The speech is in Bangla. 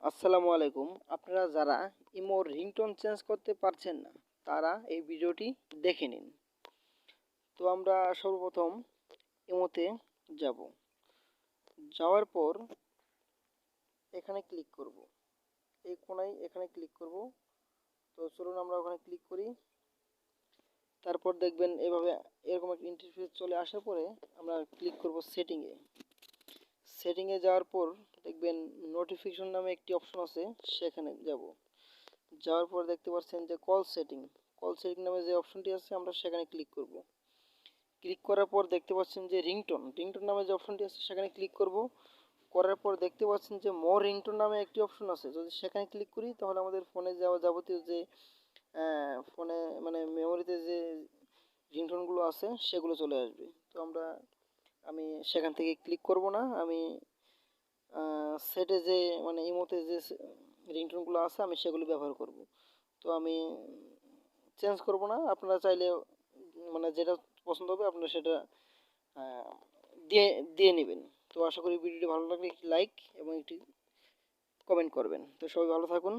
আসসালামু আলাইকুম। আপনারা যারা ইমোর রিংটোন চেঞ্জ করতে পারছেন না তারা এই ভিডিওটি দেখে নিন। তো আমরা সর্বপ্রথম ইমোতে যাব। যাওয়ার পর এখানে ক্লিক করব। এই কোণায় এখানে ক্লিক করব। তো চলুন আমরা ওখানে ক্লিক করি। তারপর দেখবেন এভাবে এরকম একটা ইন্টারফেস চলে আসার পরে আমরা ক্লিক করব সেটিংয়ে। সেটিংয়ে যাওয়ার পর দেখবেন নোটিফিকেশন নামে একটি অপশন আছে, সেখানে যাব। যাওয়ার পর দেখতে পাচ্ছেন যে কল সেটিং নামে যে অপশনটি আছে আমরা সেখানে ক্লিক করব। ক্লিক করার পর দেখতে পাচ্ছেন যে রিংটোন নামে যে অপশনটি আছে সেখানে ক্লিক করব। করার পর দেখতে পাচ্ছেন যে মোর রিংটোন নামে একটি অপশন আছে, যদি সেখানে ক্লিক করি তাহলে আমাদের ফোনে যাওয়া যাবতীয় যে ফোনে মানে মেমোরিতে যে রিংটোনগুলো আছে সেগুলো চলে আসবে। তো আমি সেখান থেকে ক্লিক করব না, আমি সেটে যে মানে ইমোতে যে রিংটোনগুলো আছে আমি সেগুলো ব্যবহার করব। তো আমি চেঞ্জ করব না, আপনারা চাইলে মানে যেটা পছন্দ হবে আপনারা সেটা আহ, দিয়ে দিয়ে নেবেন। তো আশা করি ভিডিওটি ভালো লাগলে একটি লাইক এবং একটি কমেন্ট করবেন। তো সবাই ভালো থাকুন।